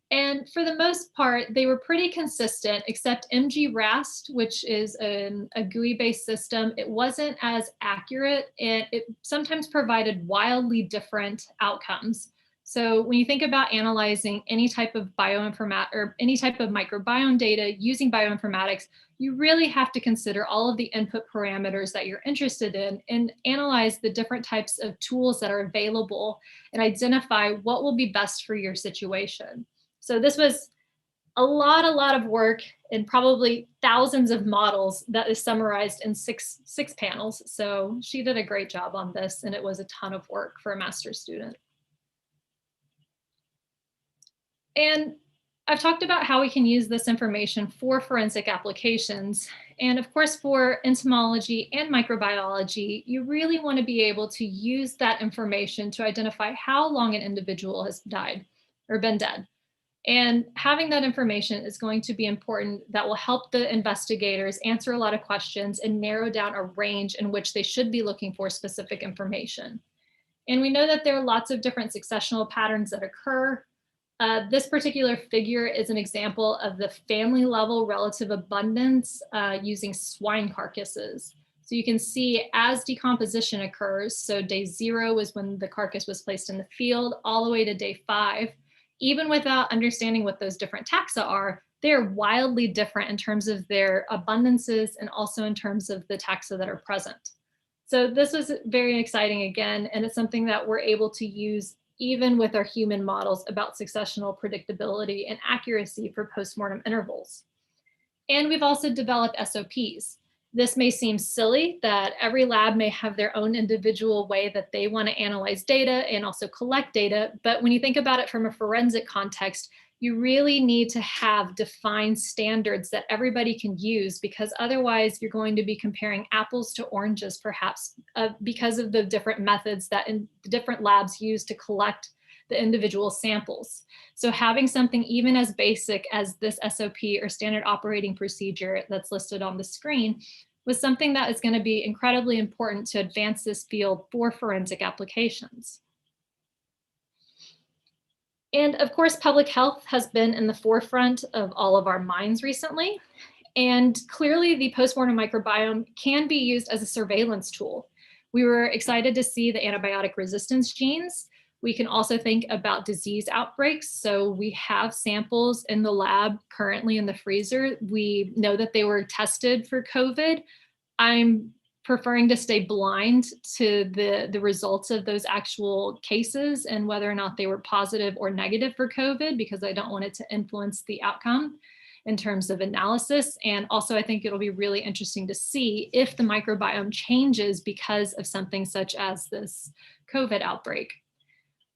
And for the most part, they were pretty consistent, except MGRAST, which is a GUI-based system. It wasn't as accurate, and it sometimes provided wildly different outcomes. So when you think about analyzing any type of or any type of microbiome data using bioinformatics, you really have to consider all of the input parameters that you're interested in and analyze the different types of tools that are available and identify what will be best for your situation. So this was a lot of work and probably thousands of models that is summarized in six panels. So she did a great job on this, and it was a ton of work for a master's student. And I've talked about how we can use this information for forensic applications. And of course, for entomology and microbiology, you really want to be able to use that information to identify how long an individual has died or been dead. And having that information is going to be important. That will help the investigators answer a lot of questions and narrow down a range in which they should be looking for specific information. And we know that there are lots of different successional patterns that occur. This particular figure is an example of the family level relative abundance using swine carcasses. So you can see as decomposition occurs, so day 0 is when the carcass was placed in the field, all the way to day 5, even without understanding what those different taxa are, they're wildly different in terms of their abundances and also in terms of the taxa that are present. So this was very exciting again, and it's something that we're able to use even with our human models about successional predictability and accuracy for postmortem intervals. And we've also developed SOPs. This may seem silly that every lab may have their own individual way that they want to analyze data and also collect data. But when you think about it from a forensic context, you really need to have defined standards that everybody can use, because otherwise you're going to be comparing apples to oranges, perhaps, because of the different methods that the different labs use to collect the individual samples. So having something even as basic as this SOP, or standard operating procedure, that's listed on the screen was something that is going to be incredibly important to advance this field for forensic applications. And of course, public health has been in the forefront of all of our minds recently. And clearly the postmortem microbiome can be used as a surveillance tool. We were excited to see the antibiotic resistance genes. We can also think about disease outbreaks. So we have samples in the lab currently in the freezer. We know that they were tested for COVID. I'm preferring to stay blind to the results of those actual cases and whether or not they were positive or negative for COVID, because I don't want it to influence the outcome in terms of analysis. And also, I think it'll be really interesting to see if the microbiome changes because of something such as this COVID outbreak.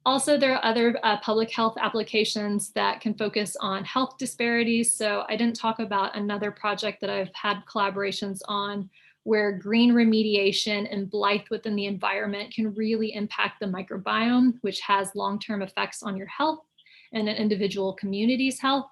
Also, there are other public health applications that can focus on health disparities. So I didn't talk about another project that I've had collaborations on, where green remediation and blight within the environment can really impact the microbiome, which has long-term effects on your health and an individual community's health.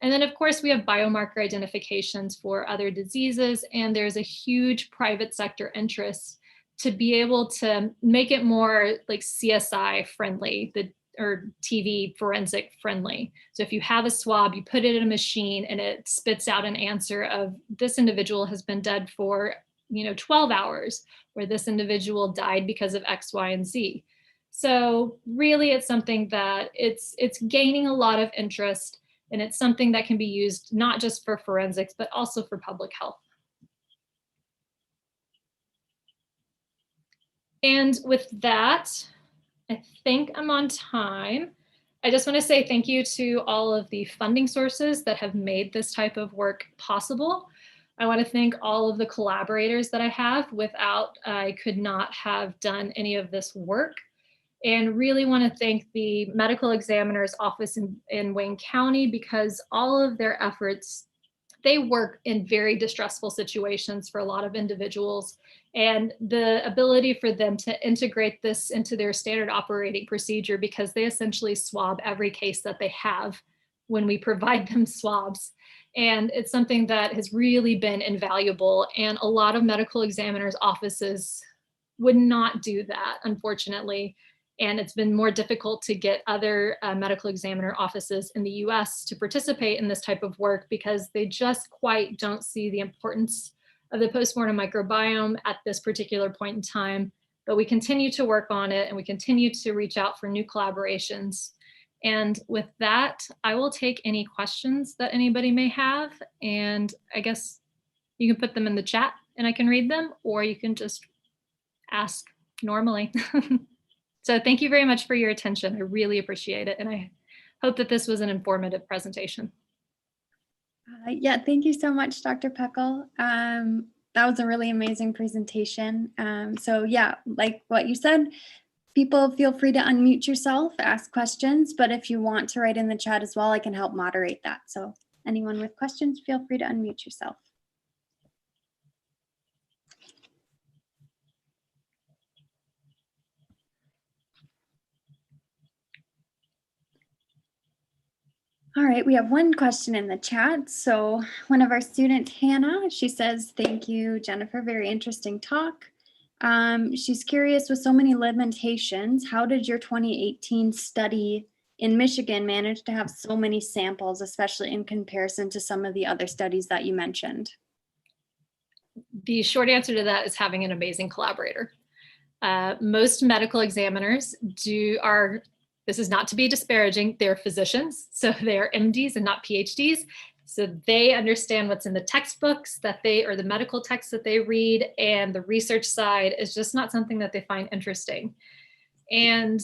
And then, of course, we have biomarker identifications for other diseases, and there's a huge private sector interest to be able to make it more like CSI friendly, or TV forensic friendly. So if you have a swab, you put it in a machine and it spits out an answer of this individual has been dead for 12 hours, or this individual died because of X, Y, and Z. So really it's something that it's gaining a lot of interest, and it's something that can be used not just for forensics, but also for public health. And with that, I think I'm on time. I just want to say thank you to all of the funding sources that have made this type of work possible. I want to thank all of the collaborators that I have. Without, I could not have done any of this work. And really want to thank the medical examiner's office in Wayne County, because all of their efforts they work in very distressful situations for a lot of individuals. And the ability for them to integrate this into their standard operating procedure, because they essentially swab every case that they have when we provide them swabs. And it's something that has really been invaluable. And a lot of medical examiners' offices would not do that, unfortunately. And it's been more difficult to get other medical examiner offices in the US to participate in this type of work because they just quite don't see the importance of the postmortem microbiome at this particular point in time. But we continue to work on it, and we continue to reach out for new collaborations. And with that, I will take any questions that anybody may have. And I guess you can put them in the chat and I can read them, or you can just ask normally. So thank you very much for your attention. I really appreciate it. And I hope that this was an informative presentation. Yeah, thank you so much, Dr. Pechal. That was a really amazing presentation. So yeah, like what you said, people feel free to unmute yourself, ask questions, but if you want to write in the chat as well, I can help moderate that. So anyone with questions, feel free to unmute yourself. All right, we have one question in the chat. So one of our students, Hannah, she says, thank you, Jennifer, very interesting talk. She's curious, with so many limitations, how did your 2018 study in Michigan manage to have so many samples, especially in comparison to some of the other studies that you mentioned? The short answer to that is having an amazing collaborator. Most medical examiners this is not to be disparaging, they're physicians, so they're MDs and not PhDs. So they understand what's in the textbooks or the medical texts that they read, and the research side is just not something that they find interesting. And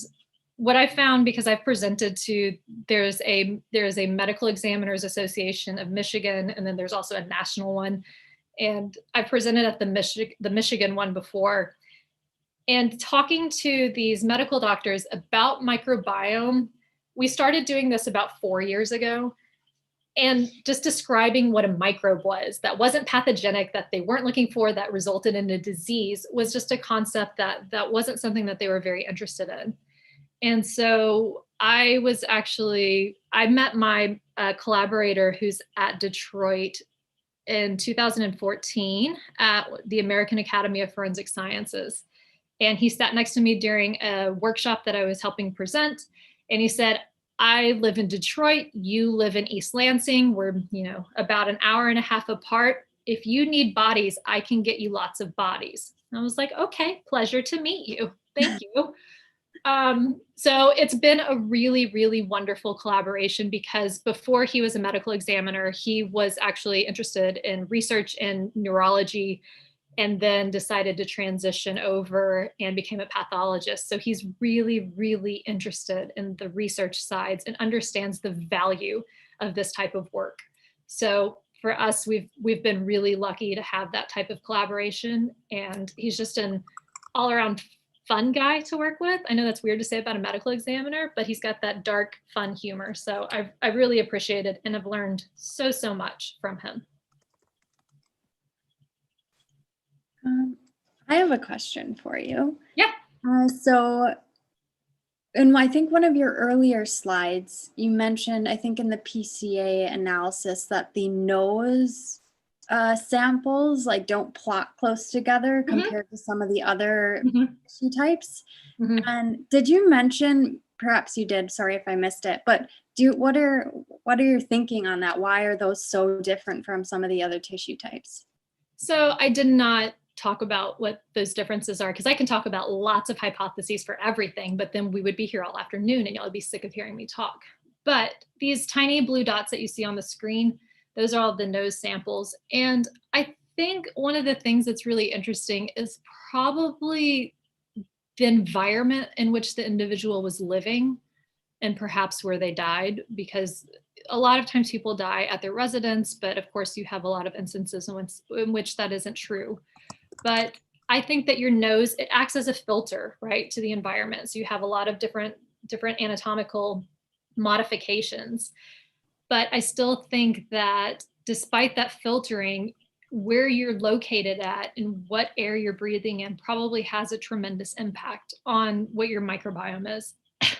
what I found, because I've presented to, there's a Medical Examiners Association of Michigan, and then there's also a national one. And I presented at the Michigan one before. And talking to these medical doctors about microbiome, we started doing this about 4 years ago, and just describing what a microbe was that wasn't pathogenic, that they weren't looking for, that resulted in a disease, was just a concept that wasn't something that they were very interested in. And so I met my collaborator who's at Detroit in 2014 at the American Academy of Forensic Sciences. And he sat next to me during a workshop that I was helping present. And he said, I live in Detroit, you live in East Lansing. We're, about an hour and a half apart. If you need bodies, I can get you lots of bodies. And I was like, okay, pleasure to meet you. Thank you. So it's been a really, really wonderful collaboration, because before he was a medical examiner, he was actually interested in research in neurology, and then decided to transition over and became a pathologist. So he's really, really interested in the research sides and understands the value of this type of work. So for us, we've been really lucky to have that type of collaboration, and he's just an all-around fun guy to work with. I know that's weird to say about a medical examiner, but he's got that dark, fun humor. So I've really appreciated and have learned so much from him. I have a question for you. Yeah. So in I think one of your earlier slides, you mentioned, I think in the PCA analysis, that the nose samples don't plot close together compared to some of the other tissue types. And did you mention, perhaps you did, sorry if I missed it, but what are your thinking on that? Why are those so different from some of the other tissue types? So I did not talk about what those differences are, because I can talk about lots of hypotheses for everything, but then we would be here all afternoon and y'all would be sick of hearing me talk. But these tiny blue dots that you see on the screen, those are all the nose samples. And I think one of the things that's really interesting is probably the environment in which the individual was living, and perhaps where they died, because a lot of times people die at their residence, but of course you have a lot of instances in which that isn't true. But I think that your nose, it acts as a filter, right, to the environment. So you have a lot of different anatomical modifications. But I still think that despite that filtering, where you're located at and what air you're breathing in probably has a tremendous impact on what your microbiome is.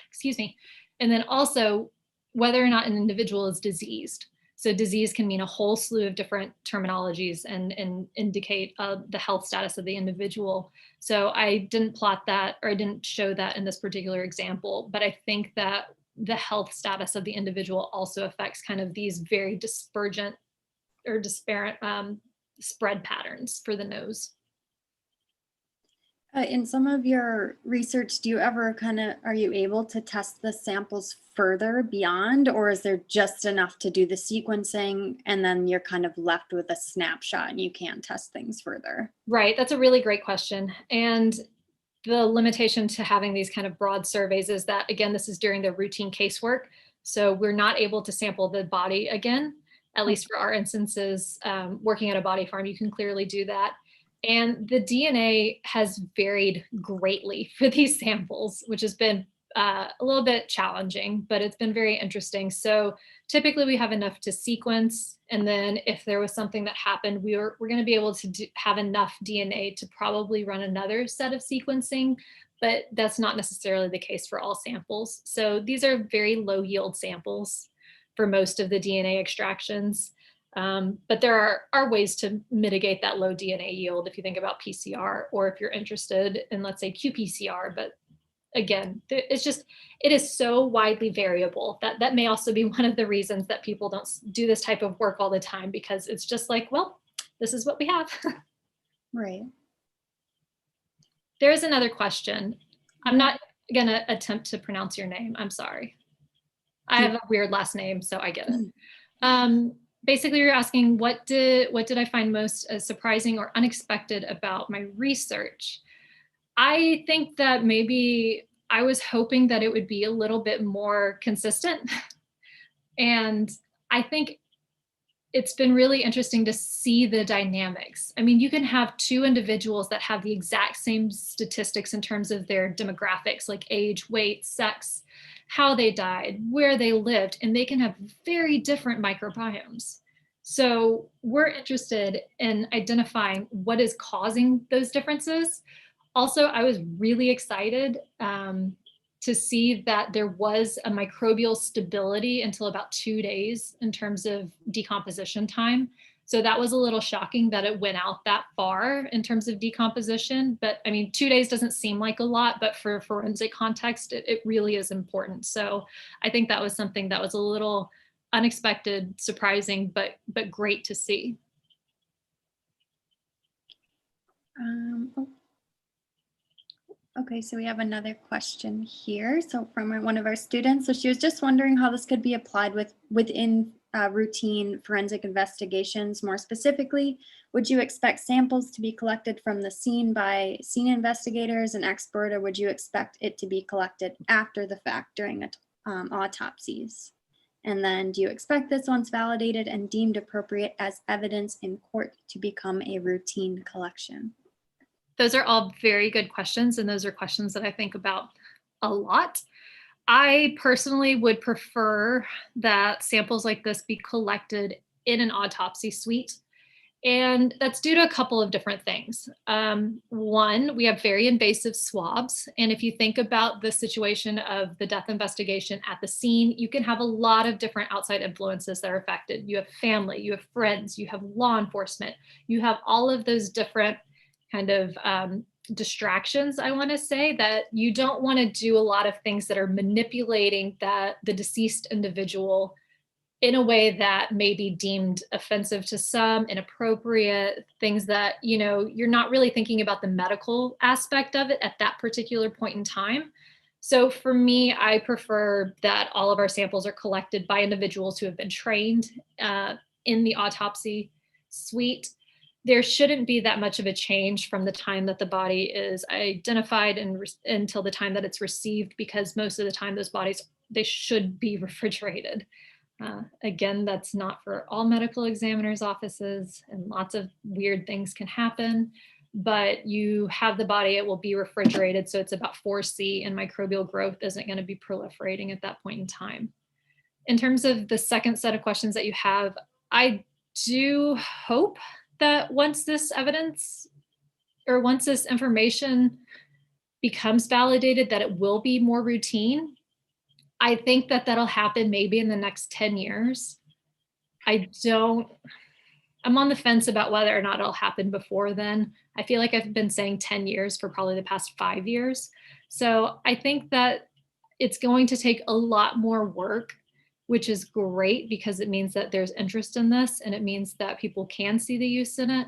Excuse me. And then also whether or not an individual is diseased. So disease can mean a whole slew of different terminologies and indicate the health status of the individual. So I didn't plot that, or I didn't show that in this particular example, but I think that the health status of the individual also affects kind of these very dispergent or disparate spread patterns for the nose. In some of your research, do you ever are you able to test the samples further beyond, or is there just enough to do the sequencing and then you're kind of left with a snapshot and you can't test things further? Right, that's a really great question. And the limitation to having these kind of broad surveys is that, again, this is during the routine casework. So we're not able to sample the body again, at least for our instances. Working at a body farm, you can clearly do that. And the DNA has varied greatly for these samples, which has been a little bit challenging, but it's been very interesting. So typically we have enough to sequence. And then if there was something that happened, we're going to be able to have enough DNA to probably run another set of sequencing, but that's not necessarily the case for all samples. So these are very low yield samples for most of the DNA extractions. But there are ways to mitigate that low DNA yield if you think about PCR, or if you're interested in, let's say, qPCR. But again, it is so widely variable that may also be one of the reasons that people don't do this type of work all the time, because it's just like, well, this is what we have. Right. There's another question. I'm not going to attempt to pronounce your name. I'm sorry. I have a weird last name, so I get it. Basically, you're asking, what did I find most surprising or unexpected about my research? I think that maybe I was hoping that it would be a little bit more consistent. And I think it's been really interesting to see the dynamics. I mean, you can have two individuals that have the exact same statistics in terms of their demographics, like age, weight, sex, how they died, where they lived, and they can have very different microbiomes. So we're interested in identifying what is causing those differences. Also, I was really excited to see that there was a microbial stability until about 2 days in terms of decomposition time. So that was a little shocking that it went out that far in terms of decomposition. But I mean, 2 days doesn't seem like a lot, but for forensic context, it really is important. So I think that was something that was a little unexpected, surprising, but great to see. Okay, so we have another question here. So from one of our students, so she was just wondering how this could be applied within routine forensic investigations. More specifically, would you expect samples to be collected from the scene by scene investigators and expert, or would you expect it to be collected after the fact during autopsies? And then, do you expect this, once validated and deemed appropriate as evidence in court, to become a routine collection? Those are all very good questions, and those are questions that I think about a lot. I personally would prefer that samples like this be collected in an autopsy suite, and that's due to a couple of different things. One, we have very invasive swabs, and if you think about the situation of the death investigation at the scene, you can have a lot of different outside influences that are affected. You have family, you have friends, you have law enforcement, you have all of those different kind of distractions, I want to say, that you don't want to do a lot of things that are manipulating the deceased individual in a way that may be deemed offensive to some, inappropriate, things that, you're not really thinking about the medical aspect of it at that particular point in time. So for me, I prefer that all of our samples are collected by individuals who have been trained in the autopsy suite. There shouldn't be that much of a change from the time that the body is identified until the time that it's received, because most of the time those bodies, they should be refrigerated. Again, that's not for all medical examiners' offices, and lots of weird things can happen, but you have the body, it will be refrigerated. So it's about 4C, and microbial growth isn't going to be proliferating at that point in time. In terms of the second set of questions that you have, I do hope that once this evidence or once this information becomes validated, that it will be more routine. I think that that'll happen maybe in the next 10 years. I'm on the fence about whether or not it'll happen before then. I feel like I've been saying 10 years for probably the past 5 years. So I think that it's going to take a lot more work, which is great because it means that there's interest in this and it means that people can see the use in it.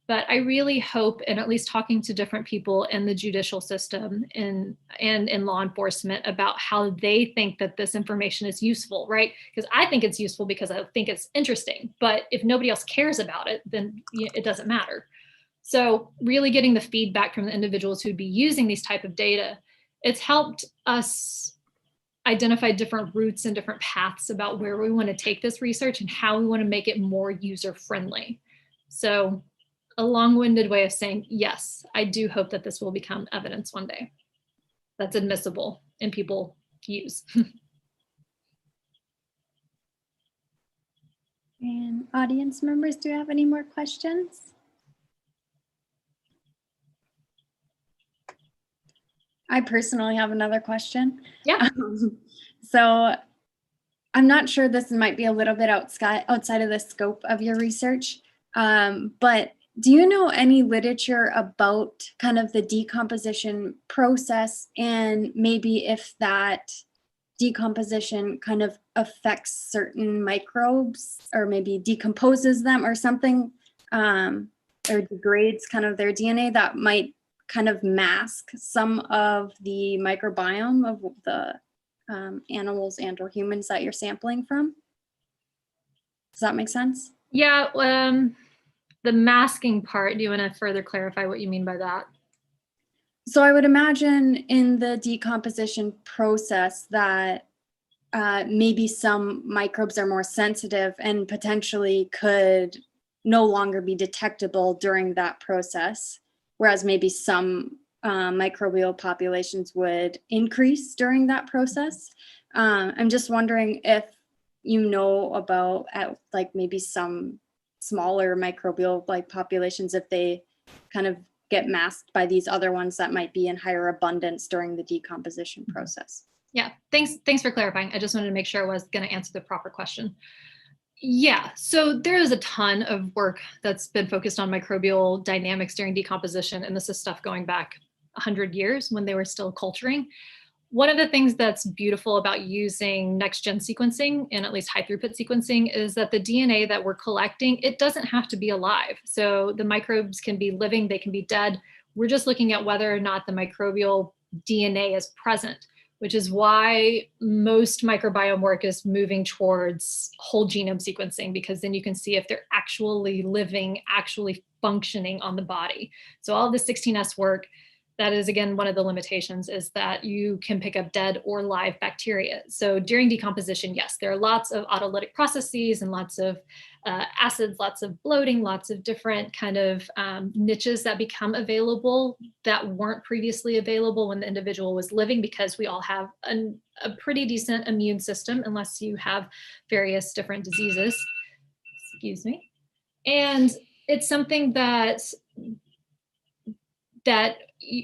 But I really hope, and at least talking to different people in the judicial system and in law enforcement about how they think that this information is useful, right? Because I think it's useful because I think it's interesting. But if nobody else cares about it, then it doesn't matter. So really getting the feedback from the individuals who'd be using these type of data, it's helped us identify different routes and different paths about where we want to take this research and how we want to make it more user friendly. So a long-winded way of saying, yes, I do hope that this will become evidence one day that's admissible and people use. And audience members, do you have any more questions? I personally have another question. Yeah. So I'm not sure, this might be a little bit outside of the scope of your research, but do you know any literature about kind of the decomposition process and maybe if that decomposition kind of affects certain microbes or maybe decomposes them or something, or degrades kind of their DNA that might kind of mask some of the microbiome of the animals and or humans that you're sampling from? Does that make sense? Yeah. The masking part, do you want to further clarify what you mean by that? So I would imagine in the decomposition process that maybe some microbes are more sensitive and potentially could no longer be detectable during that process, whereas maybe some microbial populations would increase during that process. I'm just wondering if you know about like maybe some smaller microbial like populations, if they kind of get masked by these other ones that might be in higher abundance during the decomposition process. Yeah, thanks for clarifying. I just wanted to make sure I was going to answer the proper question. Yeah, so there is a ton of work that's been focused on microbial dynamics during decomposition, and this is stuff going back 100 years when they were still culturing. One of the things that's beautiful about using next-gen sequencing and at least high-throughput sequencing is that the DNA that we're collecting, it doesn't have to be alive. So the microbes can be living, they can be dead. We're just looking at whether or not the microbial DNA is present, which is why most microbiome work is moving towards whole genome sequencing, because then you can see if they're actually living, actually functioning on the body. So all the 16S work, that is, again, one of the limitations is that you can pick up dead or live bacteria. So during decomposition, yes, there are lots of autolytic processes and lots of acids, lots of bloating, lots of different kind of niches that become available that weren't previously available when the individual was living, because we all have a pretty decent immune system unless you have various different diseases. Excuse me. And it's something that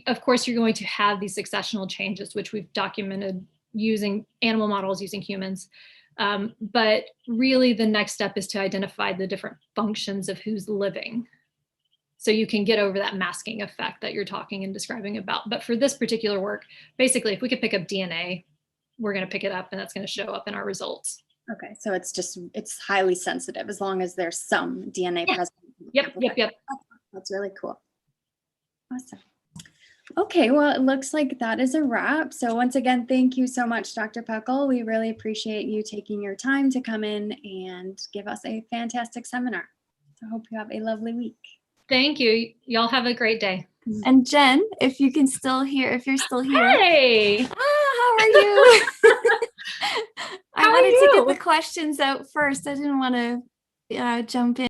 of course, you're going to have these successional changes, which we've documented using animal models, using humans. But really, the next step is to identify the different functions of who's living. So you can get over that masking effect that you're talking and describing about. But for this particular work, basically, if we could pick up DNA, we're going to pick it up and that's going to show up in our results. Okay, so it's highly sensitive as long as there's some DNA present. Yep. That's really cool. Awesome. Okay, well, it looks like that is a wrap. So once again, thank you so much, Dr. Pechal. We really appreciate you taking your time to come in and give us a fantastic seminar. So I hope you have a lovely week. Thank you. Y'all have a great day. And Jen, if you're still here. Hey. How are you? I How are wanted to you? get the questions out first. I didn't want to jump in.